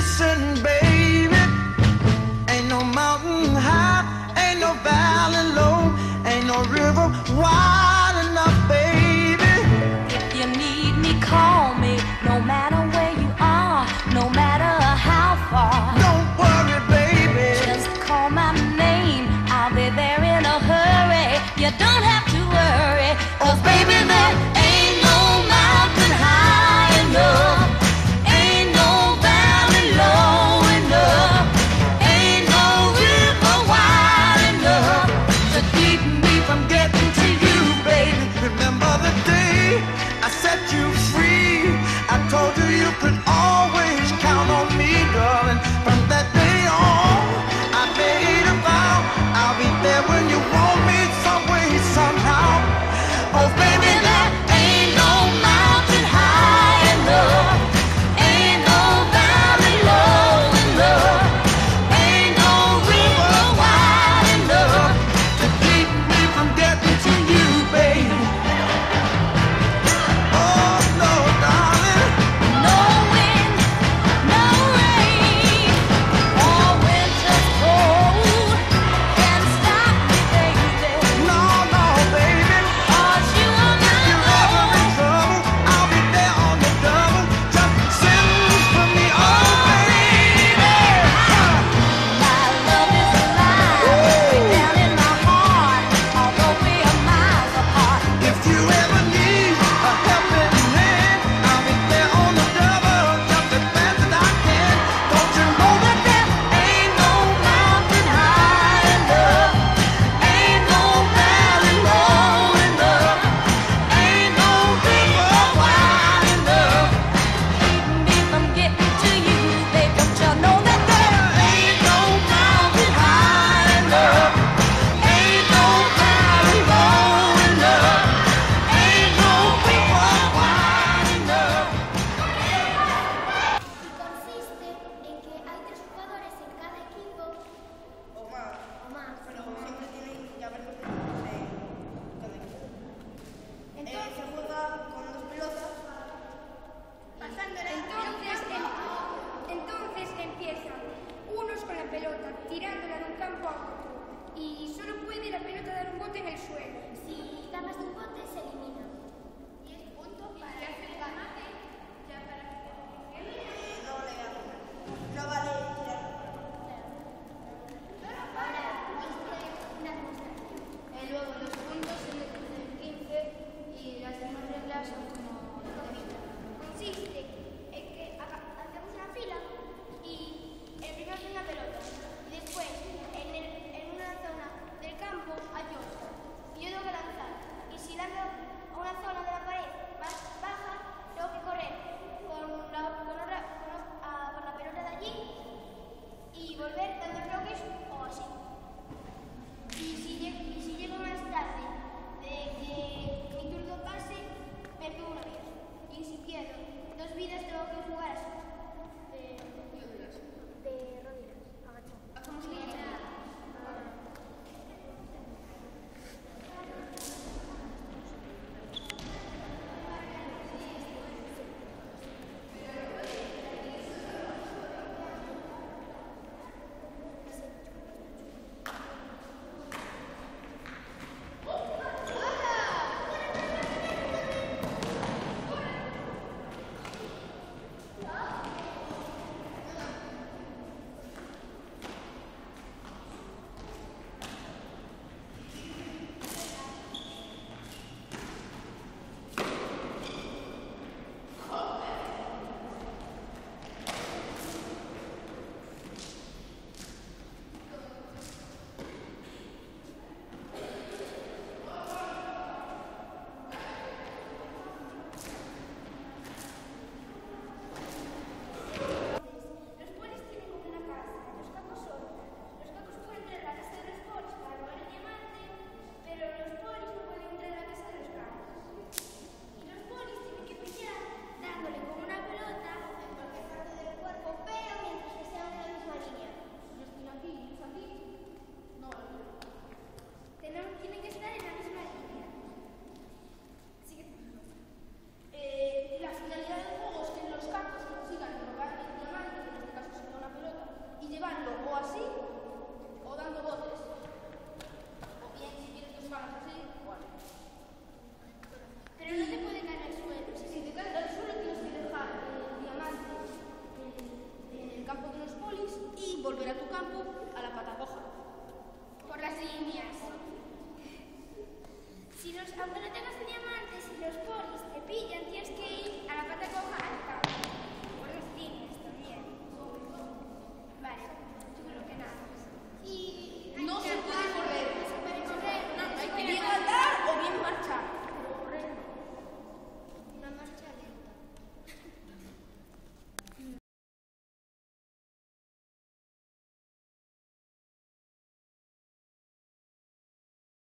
Listen, baby, ain't no mountain high, ain't no valley low, ain't no river wide enough, baby. If you need me, call me, no matter where you are, no matter how far. Don't worry, baby, Just call my name, I'll be there in a hurry. You don't have to worry, 'cause baby, there ain't no mountain high enough, ain't no valley low enough, ain't no river wide enough to keep me from getting to you, baby. remember the day I set you free. I told you you could always count on me, darling. From that day on, I made a vow I'll be there when you want me, some way, somehow. Oh, baby, There ain't no mountain high enough, ain't no valley low enough, ain't no river wide enough to keep me from getting to you, baby. Oh, no, darling. No wind, no rain, or winter's cold can stop me, baby. No, no, baby. 'Cause you are If you're ever in my trouble, I'll be there on the double. Just send for me, oh, baby. My love is alive, way down in my heart, although we are miles apart. If you ever need a helping hand, I'll be there on the double, just as fast as I can. Don't you know that there ain't no mountain high enough, ain't no valley low enough, ain't no river wide enough. Keep me from getting to you, babe. Don't you know that there Ain't no mountain high enough, ain't no valley low enough, ain't no river wide enough. Y consiste en que hay 3 jugadores en cada equipo O más, o más. pero siempre tienen que haber dos equipos en cada equipo. Entonces, Se juega con 2 pelotas. Entonces empiezan unos con la pelota tirándola de un campo a otro y solo puede la pelota dar un bote en el suelo. si da más de un bote,